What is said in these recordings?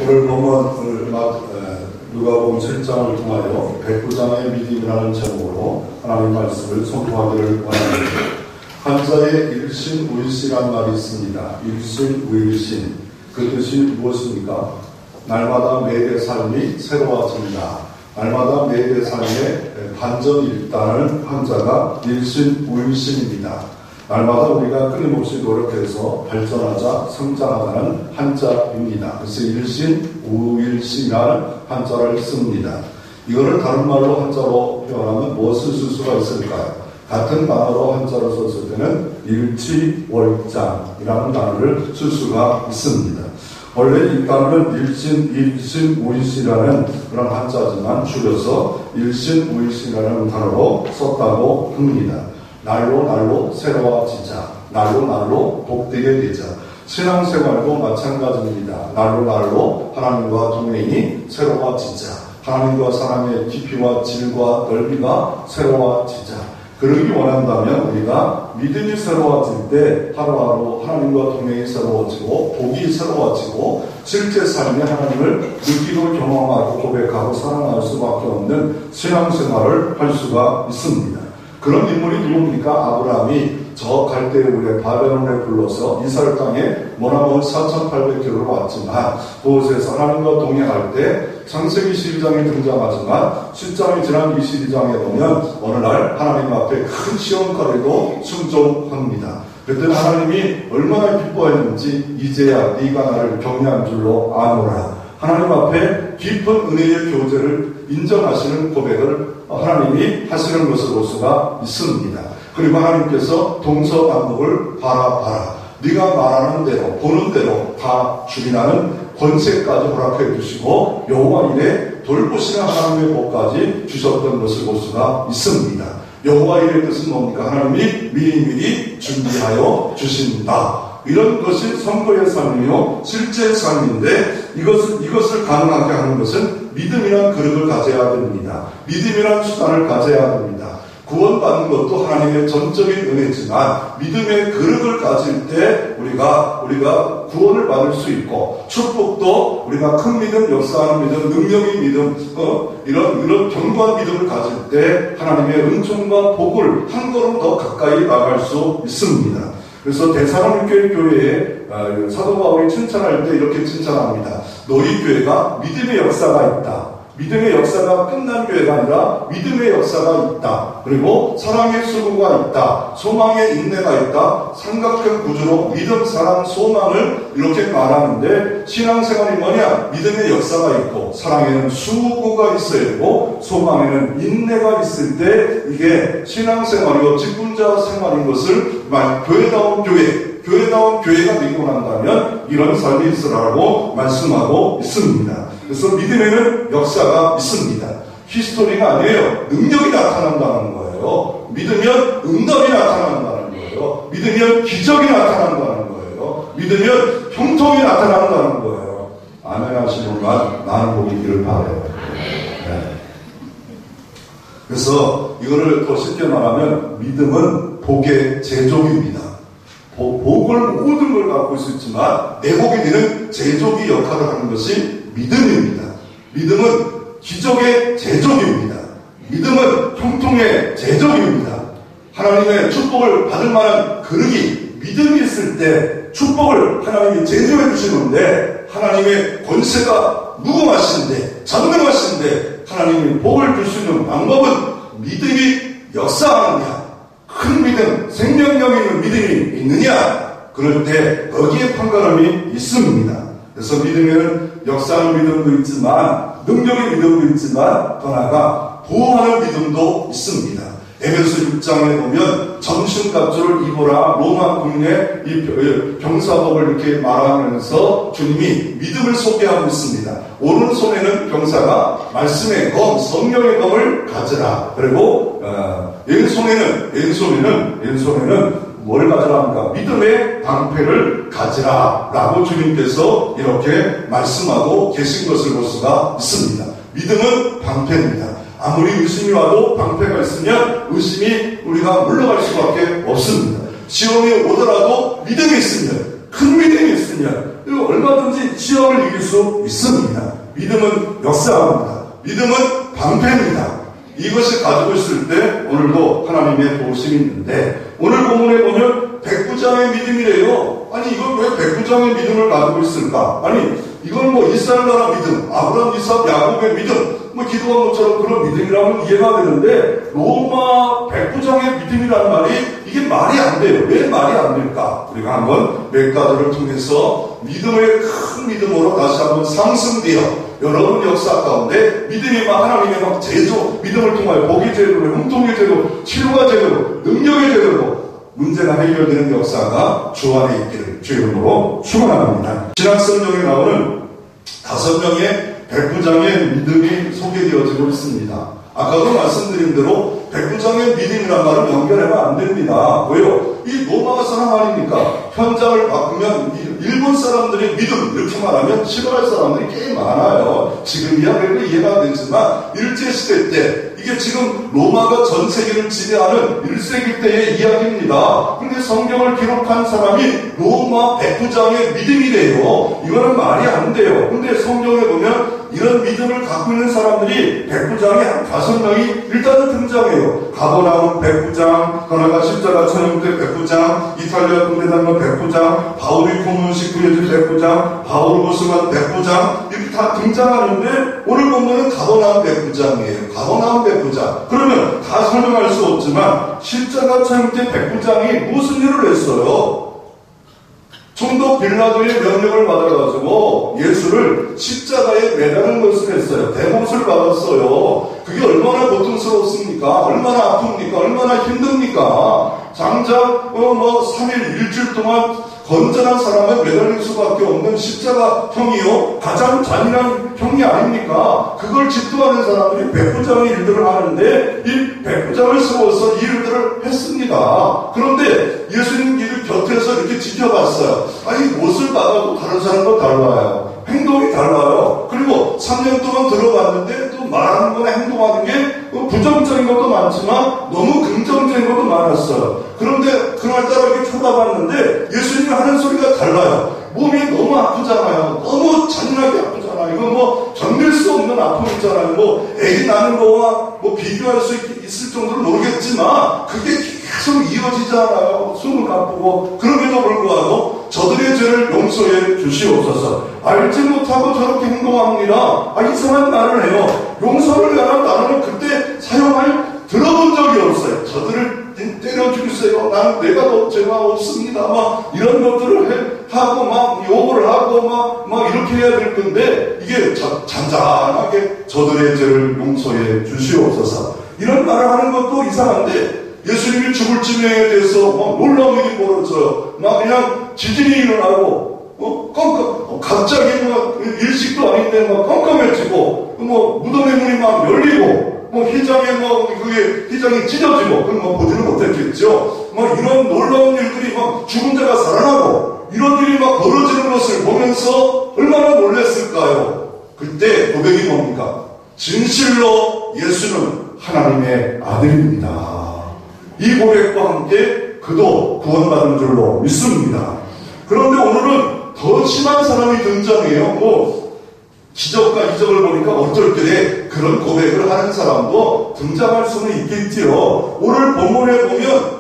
오늘 본문 누가복음 7장을 통하여 백부장의 믿음이라는 제목으로 하나님 말씀을 선포하기를 원합니다. 한자에 일신우일시란 말이 있습니다. 일신우일신, 그 뜻이 무엇입니까? 날마다 매일의 삶이 새로워집니다. 날마다 매일의 삶에 반전이 있다는 한자가 일신우일신입니다. 날마다 우리가 끊임없이 노력해서 발전하자, 성장하자는 한자입니다. 그래서 일신우일신이라는 한자를 씁니다. 이거를 다른 말로 한자로 표현하면 무엇을 쓸 수가 있을까요? 같은 단어로 한자로 썼을 때는 일치월장이라는 단어를 쓸 수가 있습니다. 원래 이 단어는 일신우일신이라는 그런 한자지만 줄여서 일신우일신이라는 단어로 썼다고 합니다. 날로 새로워지자, 날로 복되게 되자. 신앙생활도 마찬가지입니다. 날로 하나님과 동행이 새로워지자. 하나님과 사랑의 깊이와 질과 넓이가 새로워지자. 그러기 원한다면 우리가 믿음이 새로워질 때 하루하루 하나님과 동행이 새로워지고 복이 새로워지고 실제 삶에 하나님을 느끼고 경험하고 고백하고 사랑할 수밖에 없는 신앙생활을 할 수가 있습니다. 그런 인물이 누굽니까? 아브라함이 저 갈대우에 바벨론에 불러서 이스라엘 땅에 머나먼 4,800km를 왔지만 그곳에서 하나님과 동행할 때 창세기 12장에 등장하지만 10장이 지난 22장에 보면 어느 날 하나님 앞에 큰 시험거리도 충족합니다. 그때 하나님이 얼마나 기뻐했는지 이제야 네가 나를 경외한 줄로 아노라. 하나님 앞에 깊은 은혜의 교제를 인정하시는 고백을 하나님이 하시는 것을 볼 수가 있습니다. 그리고 하나님께서 동서남북을 바라봐라. 네가 말하는 대로 보는 대로 다 주리라는 권세까지 허락해 주시고 여호와 이레 돌보시는 하나님의 복까지 주셨던 것을 볼 수가 있습니다. 여호와 이레의 뜻은 뭡니까? 하나님이 미리미리 준비하여 주신다. 이런 것이 선거의 삶이요 실제 삶인데 이것을 가능하게 하는 것은 믿음이란 그릇을 가져야 됩니다. 믿음이란 수단을 가져야 됩니다. 구원받는 것도 하나님의 전적인 은혜지만 믿음의 그릇을 가질 때 우리가 구원을 받을 수 있고 축복도 우리가 큰 믿음, 역사하는 믿음, 능력의 믿음, 이런 견고한 믿음을 가질 때 하나님의 은총과 복을 한 걸음 더 가까이 나갈 수 있습니다. 그래서 데살로니게 교회에 사도 바울이 칭찬할 때 이렇게 칭찬합니다. 너희 교회가 믿음의 역사가 있다. 믿음의 역사가 끝난 교회가 아니라 믿음의 역사가 있다. 그리고 사랑의 수고가 있다. 소망의 인내가 있다. 삼각형 구조로 믿음, 사랑, 소망을 이렇게 말하는데 신앙생활이 뭐냐? 믿음의 역사가 있고 사랑에는 수고가 있어야 되고 소망에는 인내가 있을 때 이게 신앙생활이고 직분자 생활인 것을 교회다운 교회가 되고 난다면 이런 삶이 있으라고 말씀하고 있습니다. 그래서 믿음에는 역사가 있습니다. 히스토리가 아니에요. 능력이 나타난다는 거예요. 믿으면 응답이 나타난다는 거예요. 믿으면 기적이 나타난다는 거예요. 믿으면 형통이 나타난다는 거예요. 아멘 하시는 분만 나는 복이 있기를 바라요. 네. 그래서 이거를 더 쉽게 말하면 믿음은 복의 제조기입니다. 복을 모든 걸 갖고 있을 수 있지만 내복이 되는 제조기 역할을 하는 것이 믿음입니다. 믿음은 기적의 제조기입니다. 믿음은 형통의 제조기입니다. 하나님의 축복을 받을 만한 그릇이 믿음이 있을 때 축복을 하나님이 제조해 주시는데 하나님의 권세가 무궁하신데 전능하신데 하나님이 복을 줄 수 있는 방법은 믿음이 역사하느냐, 큰 믿음, 생명력 있는 믿음이 있느냐, 그럴 때 거기에 판가름이 있습니다. 그래서 믿음에는 역사하는 믿음도 있지만 능력의 믿음도 있지만 더 나아가 보호하는 믿음도 있습니다. 에베소 6장에 보면 전신갑주를 입어라 로마 군인의 이 병사복을 이렇게 말하면서 주님이 믿음을 소개하고 있습니다. 오른손에는 병사가 말씀의 검, 성령의 검을 가져라. 그리고 왼손에는 뭘 가져라 합니까? 믿음의 방패를 가지라 라고 주님께서 이렇게 말씀하고 계신 것을 볼 수가 있습니다. 믿음은 방패입니다. 아무리 의심이 와도 방패가 있으면 의심이 우리가 물러갈 수밖에 없습니다. 시험이 오더라도 믿음이 있으면, 큰 믿음이 있으면 얼마든지 시험을 이길 수 있습니다. 믿음은 역사합니다. 믿음은 방패입니다. 이것을 가지고 있을 때 오늘도 하나님의 도우심이 있는데, 오늘 본문에 보면 백부장의 믿음이래요. 아니 이걸 왜 백부장의 믿음을 가지고 있을까? 아니 이건 뭐 이스라엘 나라 믿음, 아브라함, 이삭, 야곱의 믿음, 뭐 기도한 것처럼 그런 믿음이라면 이해가 되는데, 로마 백부장의 믿음이라는 말이 이게 말이 안 돼요. 왜 말이 안 될까? 우리가 한번 몇 가지를 통해서 믿음의 큰 믿음으로 다시 한번 상승되어 여러분 역사 가운데 믿음이 막 하나님의 막 제조, 믿음을 통하여 복의 제도로, 형통의 제도, 치료가 제도로, 능력의 제도로 문제가 해결되는 역사가 주 안에 있기를 주의 이름으로 축원합니다. 신약 성경에 나오는 5명의 백부장의 믿음이 소개되어지고 있습니다. 아까도 말씀드린 대로 백부장의 믿음이란 말을 연결하면 안 됩니다. 왜요? 이 로마가 사람 아닙니까? 현장을 바꾸면 일본 사람들의 믿음 이렇게 말하면 시골할 사람들이 꽤 많아요. 지금이야 그래도 이해가 되지만 일제시대 때, 이게 지금 로마가 전 세계를 지배하는 1세기 때의 이야기입니다. 근데 성경을 기록한 사람이 로마 백부장의 믿음이래요. 이거는 말이 안 돼요. 근데 성경에 보면 이런 믿음을 갖고 있는 사람들이 백부장이 한 5명이 일단은 등장해요. 가버나움 백부장, 가나가 십자가 천형대 백부장, 이탈리아 군대장관 백부장, 바울이 고문식 구해줄 백부장, 바울 고승한 백부장, 이렇게 다 등장하는데 오늘 보면은 가버나움 백부장이에요. 가버나움 백부장. 그러면 다 설명할 수 없지만 십자가 천형대 백부장이 무슨 일을 했어요? 총독 빌라도의 명령을 받아가지고 예수를 십자가에 매다는 것을 했어요. 대못을 받았어요. 그게 얼마나 고통스럽습니까? 얼마나 아픕니까? 얼마나 힘듭니까? 장작 3일 일주일 동안 건전한 사람은 매달릴 수밖에 없는 십자가 형이요, 가장 잔인한 형이 아닙니까? 그걸 집도하는 사람들이 백부장의 일들을 하는데 이 백부장을 세워서 이 일들을 했습니다. 그런데 예수님 길 곁에서 이렇게 지켜봤어요. 아니 못을 받아도 다른 사람과 달라요. 행동이 달라요. 그리고 3년 동안 들어봤는데 또 말하는 거나 행동하는 게 부정적인 것도 많지만 너무 긍정적인 것도 많았어요. 그런데 그날따라 이렇게 쳐다봤는데 예수님이 하는 소리가 달라요. 몸이 너무 아프잖아요. 너무 잔인하게 아프잖아요. 이건 뭐 견딜 수 없는 아픔 있잖아요. 뭐 애기 낳는 거와 뭐 비교할 수 있을 정도로 모르겠지만 그게 계속 이어지잖아요. 숨을 가쁘고. 그럼에도 불구하고 저들의 죄를 용서해 주시옵소서. 알지 못하고 저렇게 행동합니다. 이상한 말을 해요. 용서를 위한 단어는 그때 사용할 들어본 적이 없어요. 저들을 때려 주세요. 나는 내가 더 죄가 없습니다. 막 이런 것들을 하고 막 욕을 하고 막 이렇게 해야 될 건데 이게 잔잔하게 저들의 죄를 용서해 주시옵소서. 이런 말을 하는 것도 이상한데 예수님이 죽을 쯤에 대해서 막 놀라운 일이 벌어져요. 막 그냥 지진이 일어나고 갑자기 일식도 아닌데 막 깜깜해지고 무덤의 문이 막 열리고 휘장에 그게 휘장이 찢어지고 그건 보지는 못했겠죠. 이런 놀라운 일들이 죽은 자가 살아나고 이런 일이 벌어지는 것을 보면서 얼마나 놀랐을까요? 그때 고백이 뭡니까? 진실로 예수는 하나님의 아들입니다. 이 고백과 함께 그도 구원받은 줄로 믿습니다. 그런데 오늘은 더 심한 사람이 등장해요. 기적과 이적을 보니까 어떨 때에 그런 고백을 하는 사람도 등장할 수는 있겠지요. 오늘 본문에 보면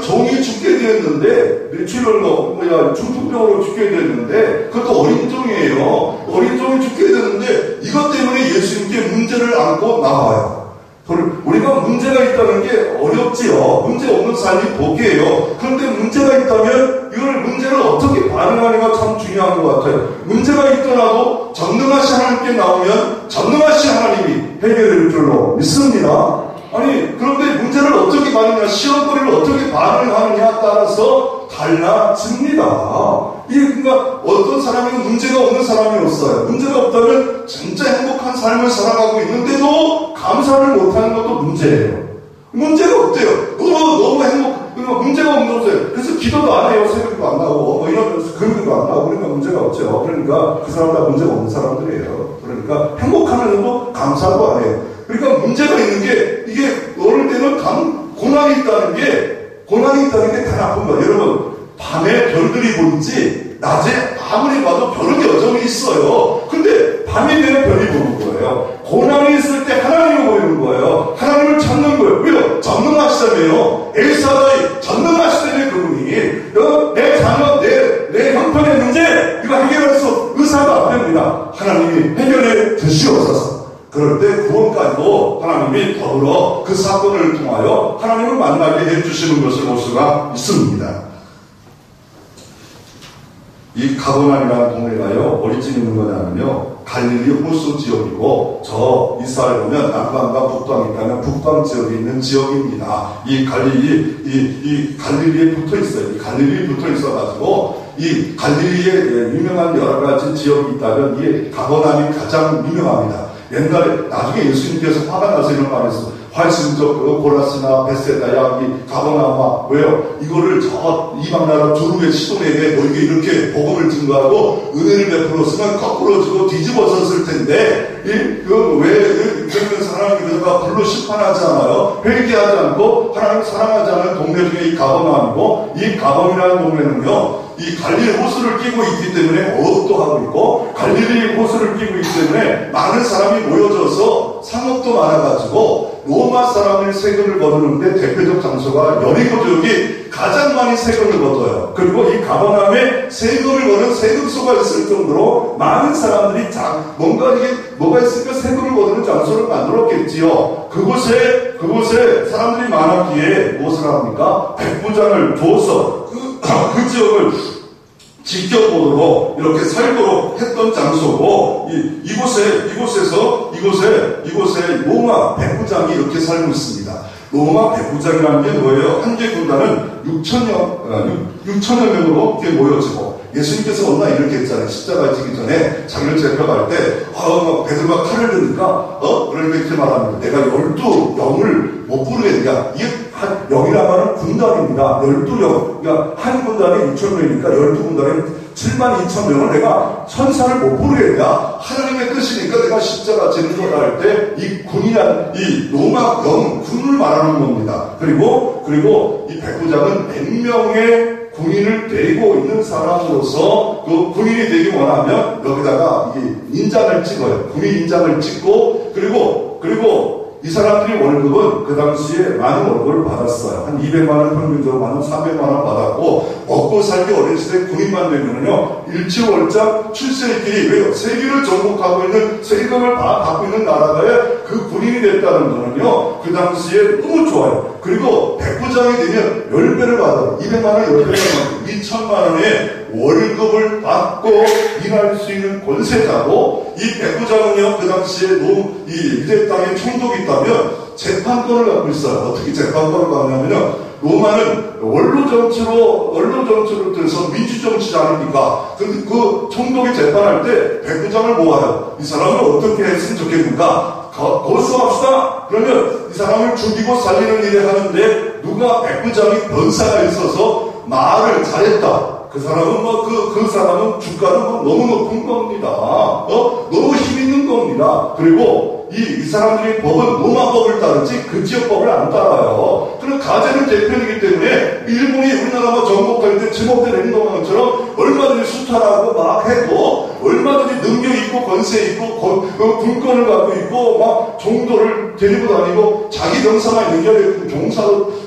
종이 죽게 되었는데 뇌출혈로 중풍병으로 죽게 되었는데 그것도 어린 종이에요. 어린 종이 죽게 되는데 이것 때문에 예수님께 문제를 안고 나와요. 우리가 문제가 있다는 게 어렵지요. 문제 없는 삶이 복이에요. 그런데 문제가 있다면 이걸 문제를 어떻게 반응하는가 참 중요한 것 같아요. 문제가 있더라도 전능하신 하나님께 나오면 전능하신 하나님이 해결할 줄로 믿습니다. 그런데 문제를 어떻게 반응하느냐, 시험거리를 어떻게 반응하느냐에 따라서 달라집니다. 그러니까 어떤 사람은 문제가 없는 사람이 없어요. 문제가 없다면 진짜 행복한 삶을 살아가고 있는데도 감사를 못하는 것도 문제예요. 문제가 없대요. 너무 문제가 없는 거예요. 그래서 기도도 안 해요. 새벽도 안 나오고 이러면서 금요일도 안 나오고 그러니까 문제가 없죠. 그러니까 그 사람 다 문제가 없는 사람들이에요. 그러니까 행복하면서도 감사도 안 해요. 그러니까 문제가 있는 게 이게 어릴 때는 고난이 있다는 게 다 나쁜 거예요. 여러분 밤에 별들이 보이지 낮에 아무리 봐도 별은 여전히 있어요. 근데 밤이 되면 별이 보는 거예요. 고난이 있을 때 하나님을 보이는 거예요. 하나님을 찾는 거예요. 왜요? 전능하시다며요. 엘사다이 전능하시다며 그분이 내 자녀, 내 형편의 문제 이거 해결할 수 의사가 안 됩니다. 하나님이 해결해 주시옵소서. 그럴 때 구원까지도 하나님이 더불어 그 사건을 통하여 하나님을 만나게 해주시는 것을 볼 수가 있습니다. 이 가버나움이라는 동네가요, 어디쯤 있는 거냐면요, 갈릴리 호수 지역이고, 저 이스라엘 보면 남방과 북방이 있다면 북방 지역에 있는 지역입니다. 이 갈릴리에 붙어 있어요. 이 갈릴리에 붙어 있어가지고, 이 갈릴리에 유명한 여러 가지 지역이 있다면, 이 가버나움이 가장 유명합니다. 옛날에, 나중에 예수님께서 화가 나서 이런 말을 했어요. 활신적 고라스나 베세다야 이 가버나움아 왜요? 이거를 저 이방나라 두루의 시돈에게 너에게 이렇게 복음을 증거하고 은혜를 베풀었으면 거꾸로 주고 뒤집어졌을 텐데 왜 그러면서 하나님이 그가 불로 심판하지 않아요? 회개하지 않고 하나님 사랑하지 않은 동네 중에 이 가버나움이고 이 가버나움이라는 동네는요 이 갈릴리 호수를 끼고 있기 때문에 어업도 하고 있고 갈릴리 호수를 끼고 있기 때문에 많은 사람이 모여져서 상업도 많아가지고 로마 사람이 세금을 거두는데 대표적 장소가 여리고 지역이 가장 많이 세금을 거둬요. 그리고 이 가버나움에 세금을 거는 세금소가 있을 정도로 많은 사람들이 뭐가 있으니까 세금을 거두는 장소를 만들었겠지요. 그곳에 사람들이 많았기에 무엇을 합니까? 백부장을 두어서 그 지역을 지켜보도록 이렇게 살도록 했던 장소고 이곳에 로마 백부장이 이렇게 살고 있습니다. 로마 백부장이라는 게 뭐예요? 한 개 군단은 6천여 명으로 이렇게 모여지고 예수님께서 어느 날 이렇게 했잖아요. 십자가에 지기 전에 자기를 제표할 때 베드로가 칼을 드니까 그러니까 이렇게 말합니다. 내가 12영을 못 부르겠냐. 이게 한 영이라면 군단입니다. 12영. 그러니까 한 군단에 6,000명이니까 12군단에 72,000명을 내가 천사를 못 부르겠냐. 하나님의 뜻이니까 내가 십자가 지는 거라 할 때 이 군이란 이 로마 군을 말하는 겁니다. 그리고 이 백부장은 몇 명의 군인을 데리고 있는 사람으로서 그 군인이 되기 원하면 여기다가 이 인장을 찍어요. 군인 인장을 찍고 그리고 이 사람들이 월급은 그 당시에 많은 월급을 받았어요. 한 200만 원 평균적으로 한 300만 원 받았고 먹고 살기 어린 시대 군인만 되면요 일치월장 출세길이 왜요? 세계를 정복하고 있는 세금을 다 받고 있는 나라가에 그 군인이 됐다는 거는요 그 당시에 너무 좋아요. 그리고 백부장이 되면 10배를 받아요. 200만 원 10배를 받아요. 2천만 원의 월급을 받고 일할 수 있는 권세자고 이 백부장은요 그 당시에 이 유대 땅에 총독이 있다면 재판권을 갖고 있어요. 어떻게 재판권을 갖냐면요 로마는 원로 정치로 돼서 민주 정치지 않습니까? 근데 그 총독이 재판할 때 백부장을 모아요. 이 사람을 어떻게 했으면 좋겠는가? 고소합시다. 그러면 이 사람을 죽이고 살리는 일을 하는데 누가 백부장이 변사가 있어서 말을 잘했다. 그 사람은 그 사람은 주가는 너무 높은 겁니다. 너무 힘 있는 겁니다. 그리고 이 사람들이 법은 로마법을 따르지 그 지역법을 안 따라요. 그럼 가제는 대표이기 때문에 일본이 우리나라가 정복할 때 제목대 행동하는 얼마든지 수탈하고 막 해도 얼마든지 능력 있고 권세 있고 군권을 갖고 있고 막 종도를 데리고 다니고 자기 병사만 연결해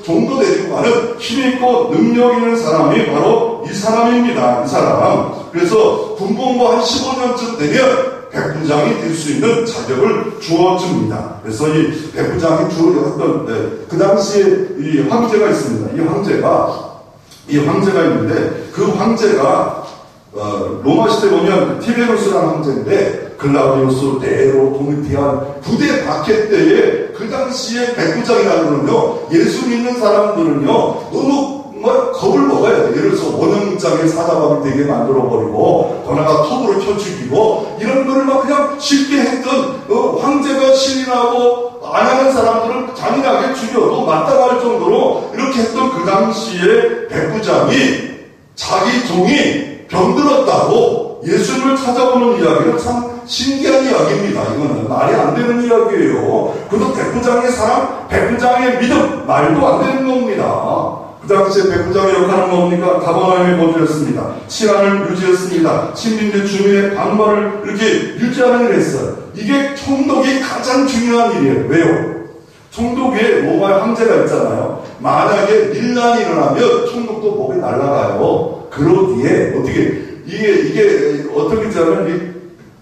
종도 데리고 가는 힘 있고 능력 있는 사람이 바로 이 사람입니다. 이 사람. 그래서 군복무 한 15년쯤 되면 백부장이 될 수 있는 자격을 주어줍니다. 그래서 이 백부장이 주어졌던 그 당시에 이 황제가 있습니다. 이 황제가 있는데 그 황제가 로마 시대 보면 티베로스라는 황제인데 글라우디우스, 네로, 도미티안 부대 박해 때에 그 당시에 백부장이라는 거는요 예수 믿는 사람들은요 너무 겁을 먹어야 돼. 예를 들어서 원형장에 사자밥을 되게 만들어버리고 거나가 톱으로 쳐 죽이고 이런 거를 막 그냥 쉽게 했던 황제가 신인하고 안 하는 사람들은 잔인하게 죽여도 마땅할 정도로 이렇게 했던 그 당시에 백부장이 자기 종이 병들었다고 예수님을 찾아오는 이야기는 참 신기한 이야기입니다. 이거는 말이 안 되는 이야기예요. 그래도 백부장의 믿음 말도 안 되는 겁니다. 그 당시에 백부장의 역할은 뭡니까? 가버나움에 거주했습니다. 치안을 유지했습니다. 식민지 주민의 방문을 이렇게 유지하는 일을 했어요. 이게 총독이 가장 중요한 일이에요. 왜요? 총독 위에 로마의 황제가 있잖아요. 만약에 밀란이 일어나면 총독도 목이 날아가요. 그러기에 어떻게 이게 어떻게 되냐면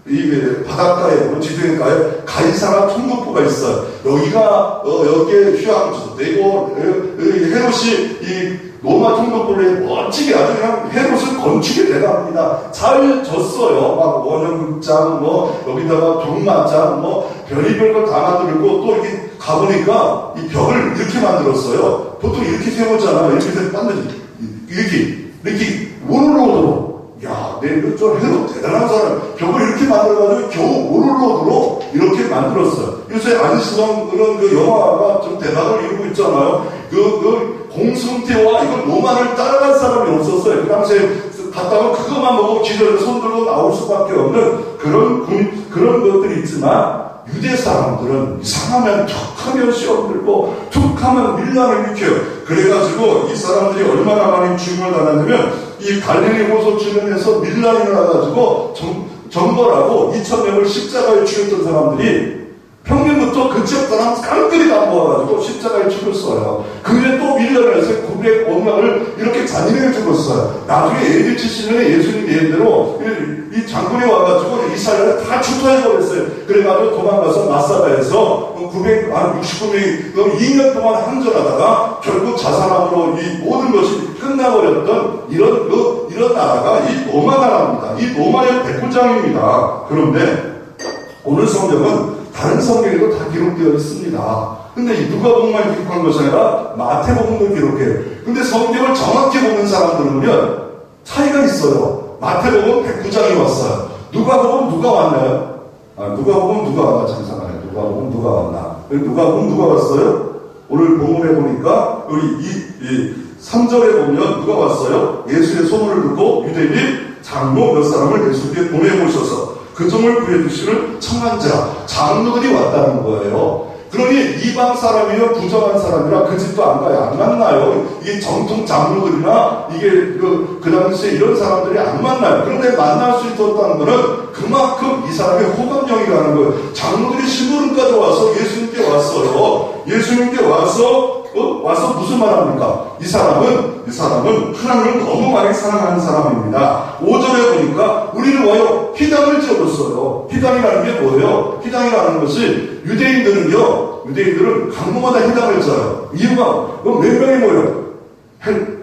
이 바닷가에 지도에가에 가이사라 총독부가 있어요. 여기에 휴양지도 되고 헤롯이 이 로마 총독부를 멋지게 아주 그냥 헤롯을 건축에 대답합니다. 잘 졌어요. 막 원형극장 여기다가 동마장 별의별 걸 다 만들고 또 이렇게 가보니까 이 벽을 이렇게 만들었어요. 보통 이렇게 세우잖아요. 이렇게 만들지 이렇게 오르르오도록. 야, 저 헤롯 대단한 사람. 벽을 이렇게 만들어가지고 겨우 오르르오도로 이렇게 만들었어요. 요새 안시성 그런 그 영화가 좀 대박을 이루고 있잖아요. 공승태와 이걸 로마를 따라간 사람이 없었어요. 그 당시에 갔다가 그것만 먹고 기절을 손들고 나올 수밖에 없는 그런 것들이 있지만 유대 사람들은 이상하면 툭하면 시험 들고 툭하면 밀란을 일으켜요. 그래가지고 이 사람들이 얼마나 많이 죽임을 당하냐면 이 갈릴리 호수 주변에서 밀란이 나가지고 정벌하고 2,000명을 십자가에 죽였던 사람들이 평균부터 그 지역 사람 깡그리 다 모아가지고 십자가에 죽였어요. 그게 또 밀란을 해서 900명을 이렇게 잔인하게 죽었어요. 나중에 AD 70년에 예수님 예언대로 이 장군이 와가지고 이스라엘을 다 추토해버렸어요. 그래가지고 도망가서 마사다에서 969명이 2년 동안 항전하다가 결국 자살함으로 이 모든 것이 끝나버렸던 이런 나라가 이 로마 나라입니다. 이 로마의 백부장입니다. 그런데 오늘 성경은 다른 성경에도 다 기록되어 있습니다. 근데 이 누가복음만 기록한 것이 아니라 마태복음도 기록해요. 근데 성경을 정확히 보는 사람들은요 차이가 있어요. 마태복음 백부장이 왔어요. 누가복음 누가 왔나요? 누가복음 누가 왔나 참 이상하네. 누가복음 누가 왔나? 누가복음 누가 왔어요? 오늘 본문에 보니까 우리 이 3절에 보면 누가 왔어요? 예수의 소문을 듣고 유대인 장로 몇 사람을 예수께 보내모셔서 그 점을 구해주시는 청한자 장로들이 왔다는 거예요. 그러니 이방 사람이면 부정한 사람이라 그 집도 안 가요. 안 만나요. 이게 정통 장로들이나 이게 그 당시에 이런 사람들이 안 만나요. 그런데 만날 수 있었다는 거는 그만큼 이 사람의 호감형이라는 거예요. 장로들이 심부름까지 와서 예수님께 왔어요. 예수님께 와서 무슨 말 합니까? 이 사람은 하나님을 너무 많이 사랑하는 사람입니다. 5절에 보니까 우리를 위하여 희당을 지어줬어요. 희당이라는 게 뭐예요? 희당이라는 것이 유대인들은 강모마다 희당을 지어요. 이유가 몇 명이 모여요.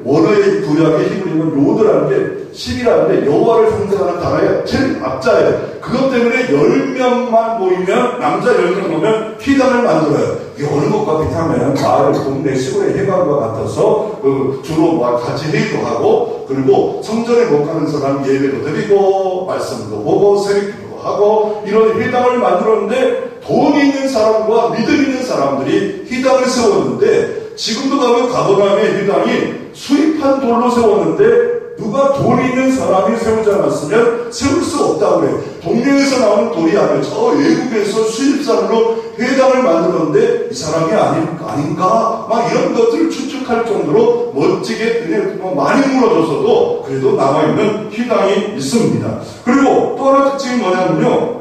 원어의 구약의 히브리는 요드라는 게 10이라는데 여호와를 상징하는 단어의 제일 앞자예요. 그것 때문에 10명만 모이면 남자 10명 모이면 희당을 만들어요. 이게 어느 것과 비슷하면 마을, 동네, 시골의 회관과 같아서 주로 같이 회의도 하고 그리고 성전에 못 가는 사람 예배도 드리고 말씀도 보고 새벽기도 하고 이런 회당을 만들었는데 돈 있는 사람과 믿음 있는 사람들이 회당을 세웠는데 지금도 가면 가버나움의 회당이 수입한 돌로 세웠는데 누가 돈 있는 사람이 세우지 않았으면 세울 수 없다고 그래요. 동네에서 나오는 돌이 아니에요. 저 외국에서 수입산으로 회당을 만들었는데 이 사람이 아닌가? 막 이런 것들을 추측할 정도로 멋지게 그냥 많이 무너져서도 그래도 남아있는 회당이 있습니다. 그리고 또 하나 특징이 뭐냐면요.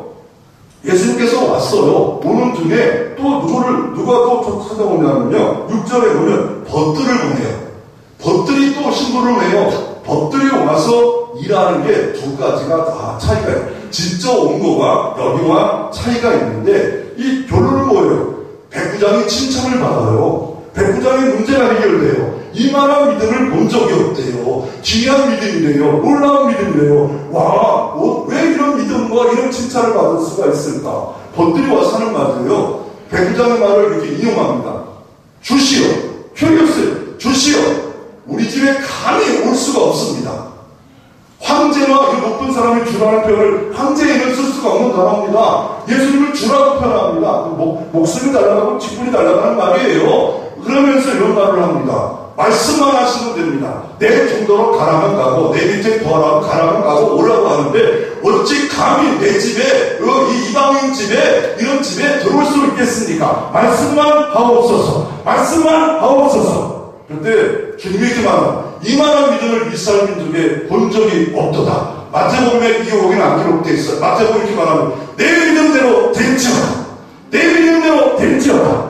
예수님께서 왔어요. 오는 중에 또 누가 또 찾아오냐면요. 6절에 보면 벗들을 보내요. 벗들이 또 신부를 해요. 벗들이 와서 일하는 게 두 가지가 다 차이가 있어요. 진짜 온 거와 여기와 차이가 있는데 이 결론은 뭐예요? 백부장이 칭찬을 받아요. 백부장의 문제가 해결돼요. 이만한 믿음을 본 적이 없대요. 귀한 믿음이래요. 놀라운 믿음이래요. 와, 왜 이런 믿음과 이런 칭찬을 받을 수가 있을까? 벗들이 와서 하는 말이에요. 백부장의 말을 이렇게 인용합니다. 주시오. 큐리오스. 주시오. 우리 집에 감히 올 수가 없습니다. 황제와 이 높은 사람이 주라는 표현을 황제에는 쓸 수가 없는 단어입니다. 예수님을 주라고 표현합니다. 목숨이 달라가고 직분이 달라가는 말이에요. 그러면서 이런 말을 합니다. 말씀만 하시면 됩니다. 내 정도로 가라면 가고 내 밑에 더하라고 가라면 가고 오라고 하는데 어찌 감히 내 집에 이 이방인 집에 이런 집에 들어올 수 있겠습니까? 말씀만 하옵소서. 말씀만 하옵소서. 그런데 주님에게만 이만한 믿음을 이스라엘 민족에 본 적이 없도다. 마태복음에 이게 여기는 안 기록되어 있어요. 마태복음 이렇게 말하면 내 믿음대로 될지어다. 내 믿음대로 될지어다.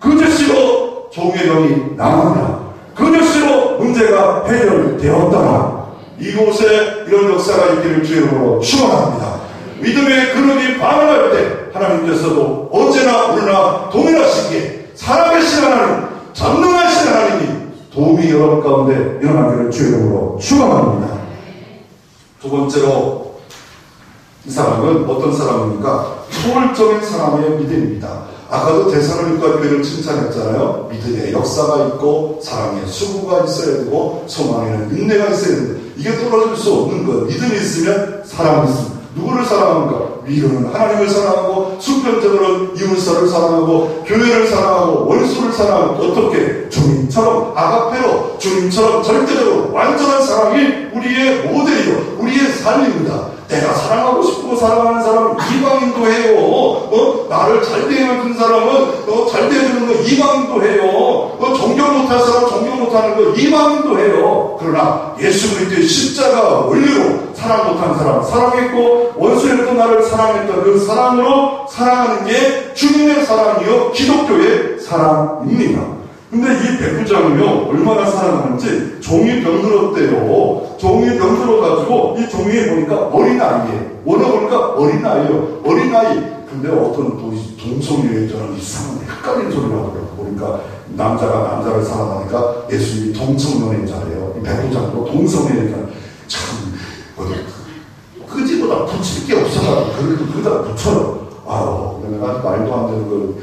그것으로 종의 병이 나으리라. 그것으로 문제가 해결되었더라. 이곳에 이런 역사가 있기를 주의 이름으로 축원합니다. 믿음의 그릇이 반응할 때 하나님께서도 언제나 오늘나 동일하시기에 살아계신 하나님, 전능하신 하나님이 도움이 여러분 가운데 일어나기를 주의 이름으로 축원합니다. 두 번째로 이 사람은 어떤 사람입니까? 초월적인 사람의 믿음입니다. 아까도 데살로니가 교회를 칭찬했잖아요. 믿음의 역사가 있고 사랑의 수고가 있어야 되고 소망에는 인내가 있어야 된다. 이게 떨어질 수 없는 거예요. 믿음이 있으면 사랑이 있습니다. 누구를 사랑합니까? 위로는 하나님을 사랑하고 수평적으로는 이웃사를 사랑하고 교회를 사랑하고 원수를 사랑하고 어떻게? 주님처럼 아가페로 주님처럼 절대적으로 완전한 사랑이 우리의 모델이요 우리의 삶입니다. 내가 사랑하고 싶고 사랑하는 사람은 이방인도 해요. 나를 잘 대해주는 사람은 잘 대해주는 거 이방인도 해요. 존경 못할 사람 존경 못하는 거 이방인도 해요. 그러나 예수 그리스도의 십자가 원리로 사랑 못한 사람 사랑했고 원수에도 나를 사랑했던 그 사랑으로 사랑하는 게 주님의 사랑이요 기독교의 사랑입니다. 근데 이 백부장은요 얼마나 사랑하는지 종이 병들었대요. 종이 병들어가지고 이 종이에 보니까 어린아이예요. 원어 보니까 어린아이예요. 어린아이. 근데 어떤 동성애에 저는 이상한 헷갈리는 소리가 나더라고요. 보니까 남자가 남자를 사랑하니까 예수님이 동성연애자래요. 이 백부장도 동성애자래요. 참 끄지보다 붙일 게 없어가지고 그래도 그다 붙여요. 아우 내가 말도 안 되는 걸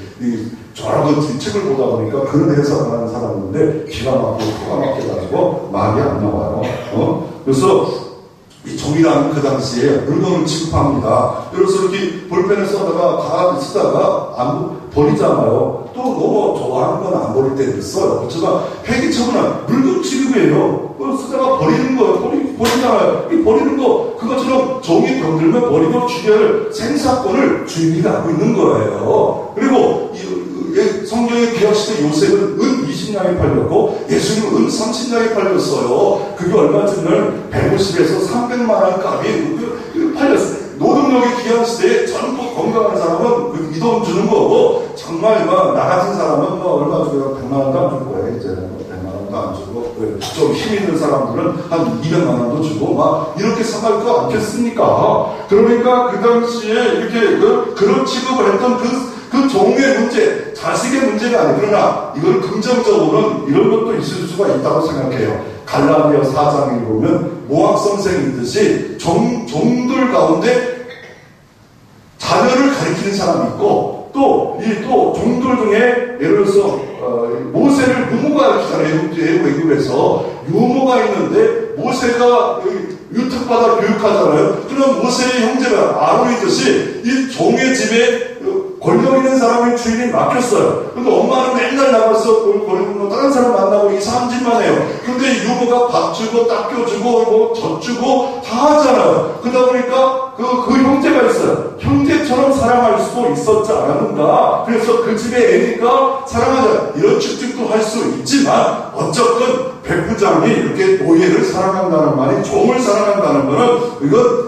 저런 그 책을 보다 보니까 그런 해석을 하는 사람인데 기가 막혀가지고 말이 안 나와요. 그래서 이 종이라는 그 당시에 물건을 취급합니다. 그래서 이렇게 볼펜을 쓰다가 안 버리잖아요. 또 너무 좋아하는 건 안 버릴 때도 있어요. 그렇지만 폐기처분은 물건 취급이에요. 쓰다가 버리는 거예요. 버리잖아요. 이 버리는 거 그것처럼 종이 병들면 버리고 주변을 생사권을 주인이 갖고 있는 거예요. 그리고 성경의 기약시대 요셉은 은 20냥이 팔렸고 예수님은 은 30냥이 팔렸어요. 그게 얼마쯤은 150에서 300만 원 값이 팔렸어요. 노동력의 기약시대에 전부 건강한 사람은 이 돈 주는 거고 정말 나 같은 사람은 얼마 주고 100만 원도 안 줄 거예요. 이제는 100만 원도 안 주고 좀 힘 있는 사람들은 한 200만 원도 주고 막 이렇게 사갈 거 않겠습니까? 그러니까 그 당시에 이렇게 그런 취급을 했던 그 종의 문제, 자식의 문제가 아니에요. 그러나 이걸 긍정적으로는 이런 것도 있을 수가 있다고 생각해요. 갈라디아 4장에 보면 모학 선생이듯이 종들 가운데 자녀를 가리키는 사람이 있고 또 종들 중에 예를 들어서 모세를 유모가 가르치잖아요. 애국에서 유모가 있는데 모세가 유특받아 교육하잖아요. 그럼 모세의 형제가 아론이듯이 이 종의 집에 권력 있는 사람의 주인이 맡겼어요. 근데 엄마는 맨날 나가서 다른 사람 만나고 이상한 짓만 해요. 근데 유모가 밥 주고 닦여주고 젖 주고 다 하잖아요. 그러다 보니까 그 형제가 있어요. 형제처럼 사랑할 수도 있었지 않았는가. 그래서 그 집에 애니까 사랑하자. 이런 축축도 할 수 있지만 어쨌든 백부장이 이렇게 노예를 사랑한다는 말이 종을 사랑한다는 거는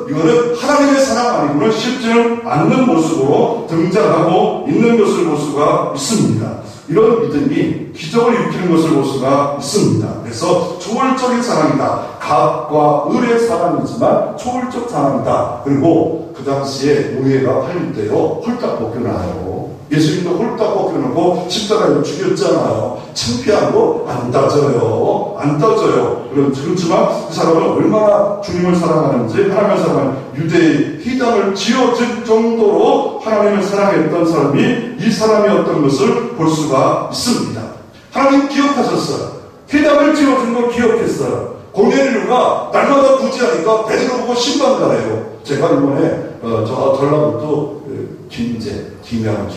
이거는 하나님의 사랑 아니고는 쉽지는 않는 모습으로 등장하고 있는 것을 볼 수가 있습니다. 이런 믿음이 기적을 일으키는 것을 볼 수가 있습니다. 그래서 초월적인 사랑이다. 갑과 을의 사랑이지만 초월적 사랑이다. 그리고 그 당시에 노예가 팔릴 때요 홀딱 벗겨나요. 예수님도 홀딱 벗겨놓고 십자가에 죽였잖아요. 창피하고 안 따져요. 그렇지만 그 사람은 얼마나 주님을 사랑하는지 하나님을 사랑하는 유대의 희당을 지어줄 정도로 하나님을 사랑했던 사람이 이 사람이었던 것을 볼 수가 있습니다. 하나님 기억하셨어요. 희당을 지어준 걸 기억했어요. 고넬료가 날마다 부지하니까 베드로 보고 신방 가래요. 제가 이번에 저 전라북도 김양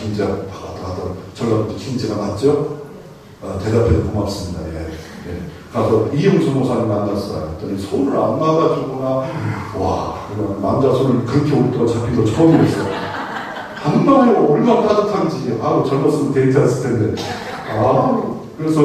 전라북도 김제가 맞죠? 대답해서 고맙습니다. 가서 이영수 목사님 만났어요. 그랬더니 손을 안 놔가지고나 남자 손을 그렇게 오랫동안 잡힌 거 처음이었어요. 한 방에 얼마나 따뜻한지 젊었으면 데이트했을 텐데 그래서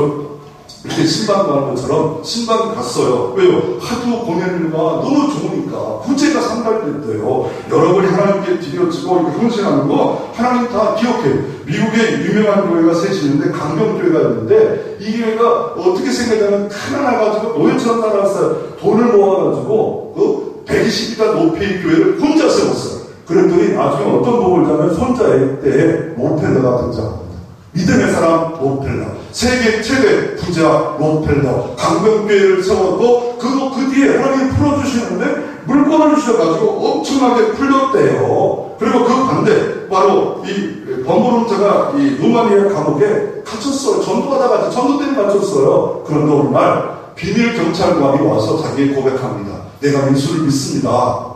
이렇게 신방 가는 것처럼 신방 갔어요. 왜요? 하도 보내는 거 너무 좋으니까 구제가 상달됐대요. 여러분이 하나님께 드려지고 이렇게 헌신하는 거 하나님 다 기억해요. 미국에 유명한 교회가 셋이 있는데 강경교회가 있는데 이 교회가 어떻게 생겼냐면 가난해가지고 노예처럼 살았어요. 돈을 모아가지고 120m 높이의 교회를 혼자 세웠어요. 그랬더니 나중에 어떤 복을 자면 손자의 때에 롯펠러가 등장합니다. 믿음의 사람 롯펠러, 세계 최대 부자 롯펠러, 강병교회를 세웠고 그 뒤에 하나님이 풀어주시는데 물건을 주셔가지고 엄청나게 풀렸대요. 그리고 그 반대 바로 이 범부름자가 이 루마니아 감옥에 갇혔어요. 전도하다가 전도대에 갇혔어요. 그런데 어느 날 비밀 경찰관이 와서 자기 고백합니다. 내가 예수를 믿습니다.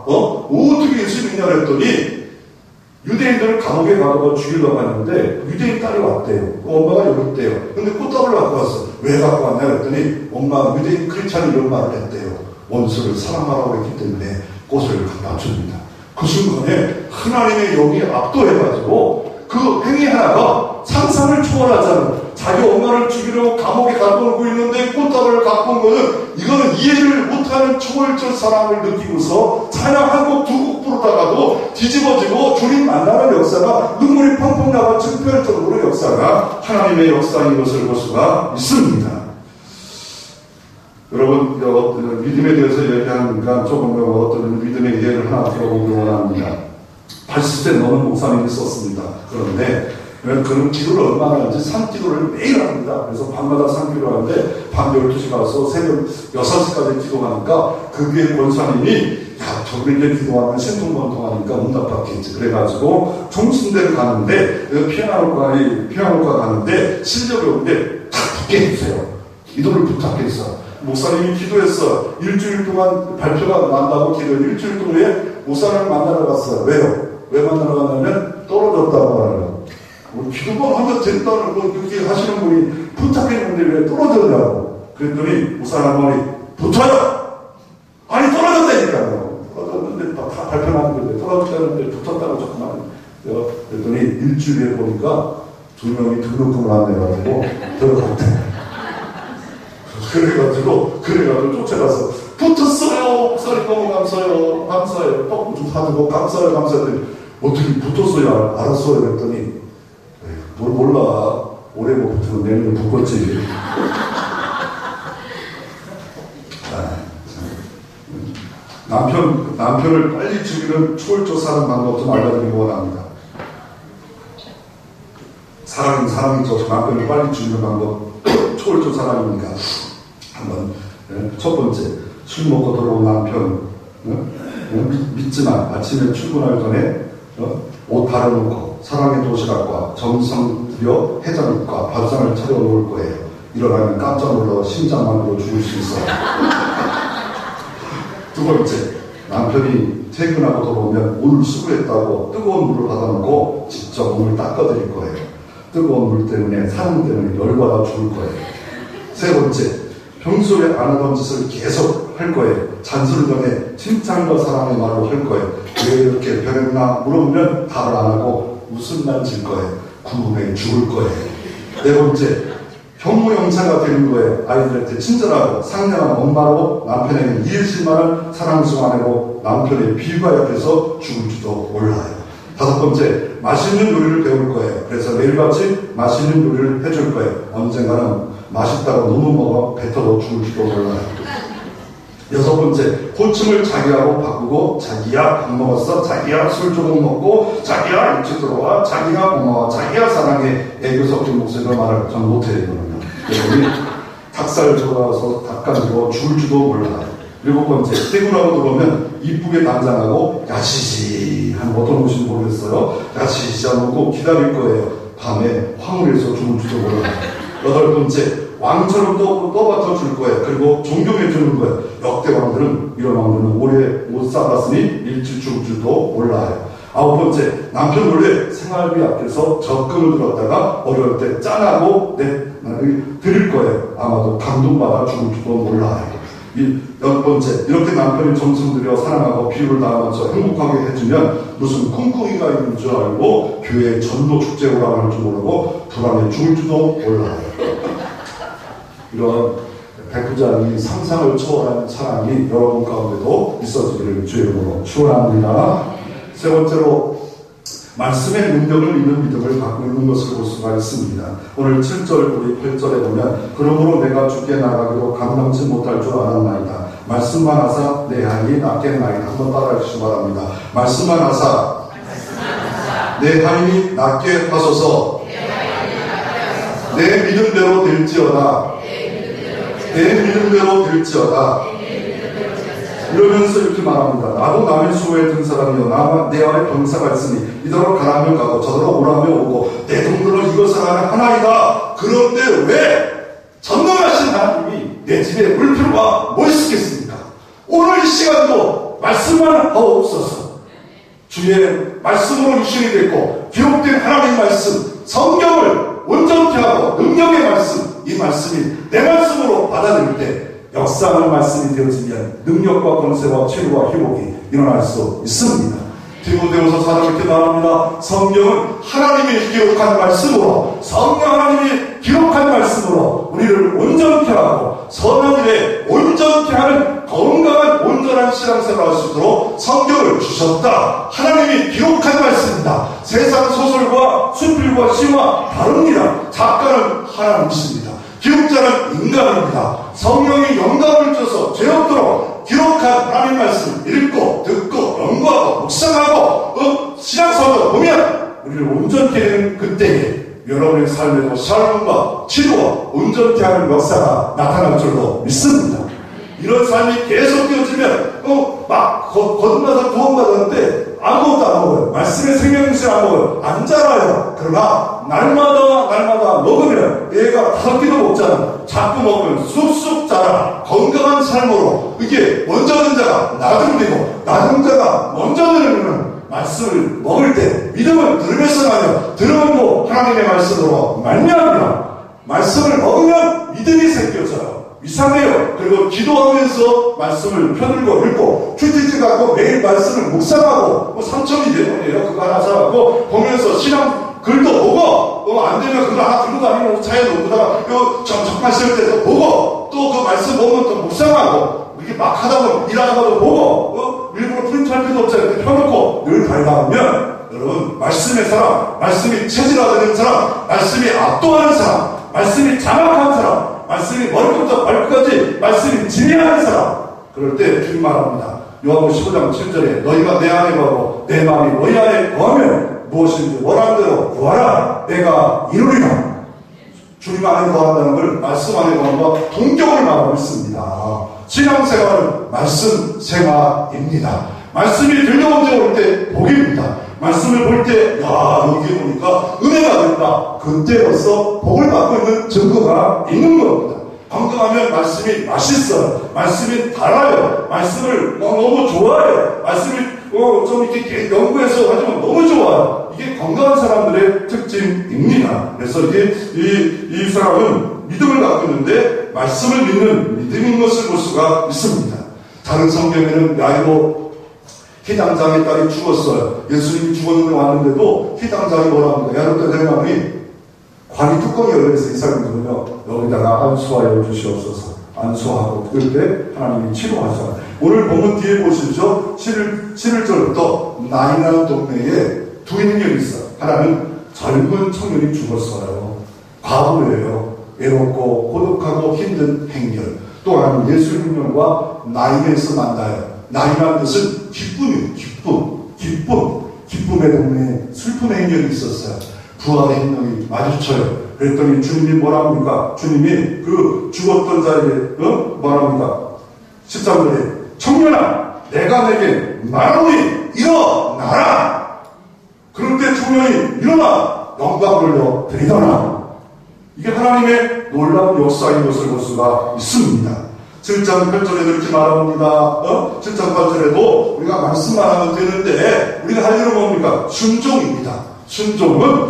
어떻게 예수 믿냐 그랬더니 유대인들을 감옥에 가다가 죽이려고 하는데 유대인 딸이 왔대요. 엄마가 여기 있대요. 근데 꽃다발을 갖고 왔어. 왜 갖고 왔냐 그랬더니 엄마가 유대인 크리스찬이 이런 말을 했대요. 원수를 사랑하라고 했기 때문에 꽃을 갖다 줍니다. 그 순간에 하나님의 영이 압도해가지고 그 행위 하나가 상상을 초월하잖아요. 자기 엄마를 죽이려고 감옥에 가둬놓고 있는데 꽃다발을 갖고 온 거는 이거는 이해를 못하는 초월적 사랑을 느끼고서 찬양 한 곡 두 곡 부르다가도 뒤집어지고 주님 만나는 역사가 눈물이 펑펑 나가 증표할 정도로 역사가 하나님의 역사인 것을 볼 수가 있습니다. 여러분 믿음에 대해서 얘기하니까 조금 어떤 믿음의 예를 하나 들어보기 원합니다. 80세 넘은 목사님이 썼습니다. 그런데 그는 기도를 얼마나 하는지 산기도를 매일 합니다. 그래서 밤마다 산기도를 하는데 밤 12시 가서 새벽 6시까지 기도하니까 그 위에 권사님이 저렇게 기도하면 신통번통하니까 응답받겠지. 그래가지고 종신대를 가는데 피아노과 가는데 실력이 없는데 다 붙게 해주세요. 기도를 부탁했어. 목사님이 기도했어. 일주일 동안 발표가 난다고 기도해. 일주일 동안에 목사님을 만나러 갔어요. 왜요? 왜 만나러 갔냐면 떨어졌다고 하더라고요. 기도만 하면 된다는 거 그렇게 하시는 분이 부탁했는데 왜 떨어졌냐고. 그랬더니 목사님 말이 붙어요! 아니 떨어졌다니까요. 떨어졌는데 다 발표하는데 떨어졌다는데 붙었다고 조금만. 그랬더니 일주일에 보니까 2명이 등록금을 안 내가지고 들어갔대. 그래가지고 쫓아가서 붙었어요. 목사님 너무 감사해요. 떡 좀 사주고 감사해요. 어떻게 붙었어요? 알았어요. 그랬더니 뭘 몰라. 올해 못 붙으면 내년에 붙겠지. 남편을 빨리 죽이는 초월적 사랑 방법 좀 알려드리기 원합니다. 사랑이죠. 남편을 빨리 죽이는 방법 초월적 사랑입니까? 한번 첫 번째 술 먹고 들어온 남편 믿지만 아침에 출근하기 전에 옷 달아놓고 사랑의 도시락과 정성 들여 해장국과 밥상을 차려놓을 거예요. 일어나면 깜짝 놀라 심장만 들어 죽을 수 있어요. 두 번째, 남편이 퇴근하고 돌아오면 오늘 수고했다고 뜨거운 물을 받아놓고 직접 몸을 닦아드릴 거예요. 뜨거운 물 때문에 사랑 때문에 열받아 죽을 거예요. 세 번째, 평소에 안 하던 짓을 계속 할 거예요. 잔소리전에 칭찬과 사랑의 말로 할 거예요. 왜 이렇게 변했나 물어보면 답을 안 하고 웃음만 질 거예요. 궁금해 죽을 거예요. 네 번째, 형무형사가 되는 거예요. 아이들한테 친절하고 상냥한 엄마로 남편에게 이해질 만한 사랑스러운 아내로 남편의 비유가 옆에서 죽을지도 몰라요. 다섯 번째, 맛있는 요리를 배울 거예요. 그래서 매일같이 맛있는 요리를 해줄 거예요. 언젠가는 맛있다고 너무 먹어 뱉어도 죽을지도 몰라요. 여섯 번째, 호칭을 자기야로 바꾸고 자기야 밥 먹었어, 자기야 술 조금 먹고, 자기야 일찍 들어와, 자기야 고마워, 자기야 사랑해. 애교 섞인 목소리로 말을 전 못해요. 여러분이 닭살 들어가서 닭간으로 죽을지도 몰라요. 일곱 번째, 퇴근하고 들어오면 이쁘게 단장하고 야시시한 어떤 곳인지 모르겠어요. 야시시하고 기다릴 거예요. 밤에 황홀해서 죽을지도 몰라요. 여덟 번째, 왕처럼 떠받쳐 줄 거예요. 그리고 존경해 주는 거예요. 역대 왕들은 이런 왕들은 오래 못 살았으니 일찍 죽을 줄도 몰라요. 아홉 번째, 남편 몰래 생활비 아껴서 적금을 들었다가 어려울 때 짠하고 드릴 거예요. 아마도 감동받아 죽을 줄도 몰라요. 열 번째, 이렇게 남편이 정성 들여 사랑하고 비유를 다 맞춰 행복하게 해주면 무슨 콩콩이가 있는 줄 알고 교회에 전도 축제 오라고 할 줄 모르고 불안해 죽을 줄도 몰라요. 이런 백부장이 상상을 초월하는 사랑이 여러분 가운데도 있어지기를 주의 이름으로 축원합니다. 세 번째로 말씀의 능력을 믿는 믿음을 갖고 있는 것을 볼 수가 있습니다. 오늘 7절 우리 8절에 보면 그러므로 내가 주께 나가기로 감당치 못할 줄 알았나이다. 말씀만 하사 내 하인이 낫겠나이다. 한번 따라해 주시기 바랍니다. 말씀만 하사 내 하인이 낫게 하소서. 내 믿음대로 될지어다. 내 믿음대로 될지어다. 이러면서 이렇게 말합니다. 나도 남의 수호에 든 사람이여 나만 내 안에 병사가 있으니 이더러 가라면 가고 저더러 오라면 오고 내 동료는 이것을 하는 하나이다. 그런데 왜 전능하신 하나님이 내 집에 물풀과 뭐 있겠습니까? 오늘 이 시간도 말씀만 하옵소서. 주의 말씀으로 유신이 됐고 기록된 하나님의 말씀 성경을 온전케 하고 능력의 말씀 이 말씀이 내 말씀으로 받아들일 때 역사하는 말씀이 되어지면 능력과 권세와 치료와 회복이 일어날 수 있습니다. 디모데후서 4장 이렇게 말합니다. 성경은 하나님이 기록한 말씀으로 성령 하나님이 기록한 말씀으로 우리를 온전케 하고 선한 일에 온전케 하는 건강한 온전한 신앙생활을 할 수 있도록 성경을 주셨다. 하나님이 기록한 말씀입니다. 세상 소설과 수필과 시와 다릅니다. 작가는 하나님이십니다. 기록자는 인간입니다. 성령이 영감을 줘서 죄 없도록 기록한 하나님 말씀 읽고 듣고 연구하고 묵상하고 신앙생활을 보면 우리를 온전케 되는 그때에 여러분의 삶에도 삶과 치료와 온전케 하는 역사가 나타날 줄로 믿습니다. 이런 삶이 계속 되어지면 막 거듭나서 구원받았는데 아무것도 안 먹어요. 말씀의 생명수를 안 먹어요. 안 자라요. 그러나 날마다 먹으면 얘가 5끼도 먹잖아. 자꾸 먹으면 쑥쑥 자라. 건강한 삶으로 이게 먼저 든 자가 나중되고 나중 자가 먼저 들으면 말씀을 먹을 때 믿음은 들으면서 나요. 들으면 하나님의 말씀으로 말미암아 말씀을 먹으면 믿음이 생겨져요. 이상해요. 그리고 기도하면서 말씀을 펴들고 읽고 큐티지 갖고 매일 말씀을 묵상하고 3,000이 되거든요. 그거 하나 사고 보면서 신앙 글도 보고 안 되면 그거 하나 들고 다니면 차에 놓고다가 잠깐 쉴 때도 보고 또 그 말씀 보면 또 묵상하고 이렇게 막 하다 보면 일하다가도 보고 일부러 프린트할 필요 없잖아요. 펴놓고 늘 달다하면 여러분 말씀의 사람, 말씀이 체질화되는 사람, 말씀이 압도하는 사람, 말씀이 장악한 사람, 말씀이 머리부터 발끝까지 말씀이 지배하는 사람. 그럴 때 주님 말합니다. 요한복음 15장 7절에 너희가 내 안에 거하고 내 마음이 너희 안에 거하면 무엇인지 원하는 대로 구하라. 내가 이루리라. 주님 안에 거한다는 걸 말씀 안에 거함과 동격을 말하고 있습니다. 신앙생활은 말씀 생활입니다. 말씀이 들려온 때 복입니다. 말씀을 볼 때 여기 보니까 은혜가 된다. 그때로서 복을 받고 있는 증거가 있는 겁니다. 건강하면 말씀이 맛있어요. 말씀이 달아요. 말씀을 너무 좋아해요. 말씀을 좀 이렇게 연구해서 하지만 너무 좋아요. 이게 건강한 사람들의 특징입니다. 그래서 이게 이 사람은 믿음을 갖고 있는데 말씀을 믿는 믿음인 것을 볼 수가 있습니다. 다른 성경에는 야이로 희당장의 딸이 죽었어요. 예수님이 죽었는데 왔는데도 희당장이 뭐라 합니까? 야이로 때 대감이 관이 뚜껑이 열려있어요. 이 사람들은요, 여기다가 안수하여 주시옵소서. 안수하고 그럴 때 하나님이 치료하셔요. 오늘 본문 뒤에 보시죠. 11절부터 나이나는 동네에 두 인연이 있어요. 하나는 젊은 청년이 죽었어요. 과부예요. 외롭고 고독하고 힘든 행렬. 또 하나는 예수 흉년과 나인에서 만나요. 나이라는 뜻은 기쁨이에요. 기쁨의 동네에 슬픔의 행렬이 있었어요. 부활의 행렬이 마주쳐요. 그랬더니 주님이 뭐라 합니까? 주님이 그 죽었던 자에게 뭐라 합니까? 13절에 청년아 내가 내게 말하노니 일어나라. 그럴 때 청년이 일어나 영광을 돌려 드리더라. 이게 하나님의 놀라운 역사인 것을 볼 수가 있습니다. 7장 8절에도 이렇게 말합니다. 7장 8절에도 우리가 말씀만 하면 되는데 우리가 할 일은 뭡니까? 순종입니다. 순종은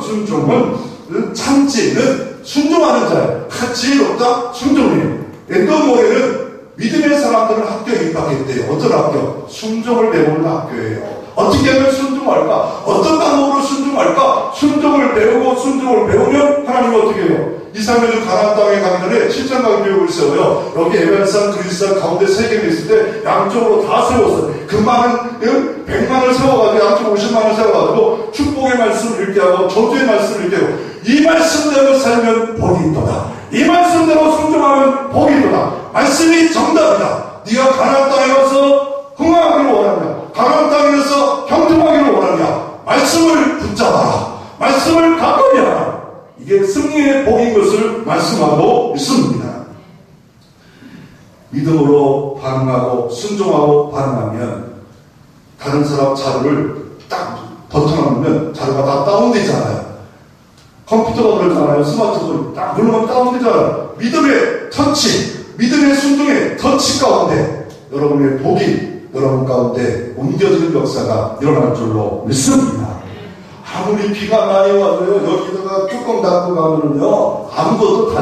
참지는 순종하는 자예요. 지혜롭다 순종이에요. 엔더모에는 믿음의 사람들은 학교에 입학했대요. 어떤 학교? 순종을 배우는 학교예요. 어떻게 하면 순종할까? 어떤 방법으로 순종할까? 순종을 배우고 순종을 배우면 하나님 어떻게 해요? 이스라엘은 가나안 땅에 가기 전에 실전과 교육을 세워요. 여기 에벨산, 그리스산 가운데 세 개가 있을 때 양쪽으로 다 세웠어요. 그 많은 100만을 세워가지고 양쪽 50만을 세워가지고 축복의 말씀을 읽게 하고 저주의 말씀을 읽게 하고 이 말씀대로 살면 복이 있도다. 이 말씀대로 순종하면 복이 있도다. 말씀이 정답이다. 네가 가나안 땅에 가서 흥하기를 원하냐? 가나안 땅에 가서 형통하기를 원하냐? 말씀을 붙잡아라. 말씀을 가까이 하라. 이게 승리의 복인 것을 말씀하고 있습니다. 믿음으로 반응하고 순종하고 반응하면 다른 사람 자료를 딱 버튼을 자료가 다 다운되잖아요. 컴퓨터가 그러잖아요. 스마트폰이 딱 누르면 다운되잖아요. 믿음의 터치, 믿음의 순종의 터치 가운데 여러분의 복이 여러분 가운데 옮겨지는 역사가 일어날 줄로 믿습니다. 아무리 비가 많이 와도요, 여기다가 뚜껑 닫고 가면은요, 아무것도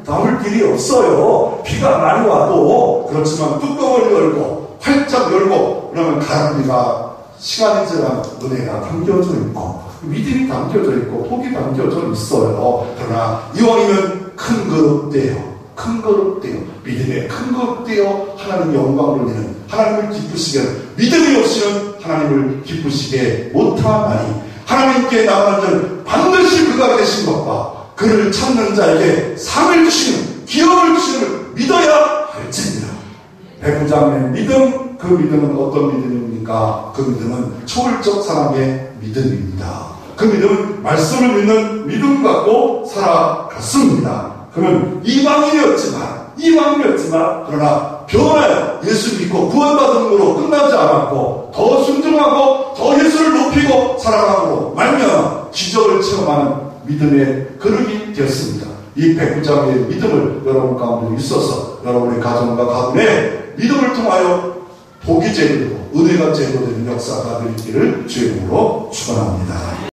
담을 길이 없어요. 비가 많이 와도. 그렇지만 뚜껑을 열고, 활짝 열고, 그러면 가랑비가 시간이 지나면 은혜가 담겨져 있고, 믿음이 담겨져 있고, 복이 담겨져 있어요. 그러나 이왕이면 큰 그릇되어, 큰 그릇되어, 믿음의 큰 그릇되어 하나님 영광을 돌리는, 하나님을 기쁘시게 하는, 믿음이 없이는 하나님을 기쁘시게 못하나니, 하나님께 나가는 자는 반드시 그가 계신 것과 그를 찾는 자에게 상을 주시는, 기업을 주시는 믿어야 할지니라. 백부장의 믿음, 그 믿음은 어떤 믿음입니까? 그 믿음은 초월적 사랑의 믿음입니다. 그 믿음은 말씀을 믿는 믿음 갖고 살아갔습니다. 그러면 이방인이었지만 그러나 변화요. 예수 믿고 구원받은 것으로 끝나지 않았고 더 순종하고 더 예수를 높이고 살아가므로 말미암아 기적을 체험하는 믿음의 그릇이 되었습니다. 이 백부장의 믿음을 여러분 가운데 있어서 여러분의 가정과 가문의 믿음을 통하여 복이 제도되고 은혜가 제도되는 역사가 되기를 주의 이름으로 축원합니다.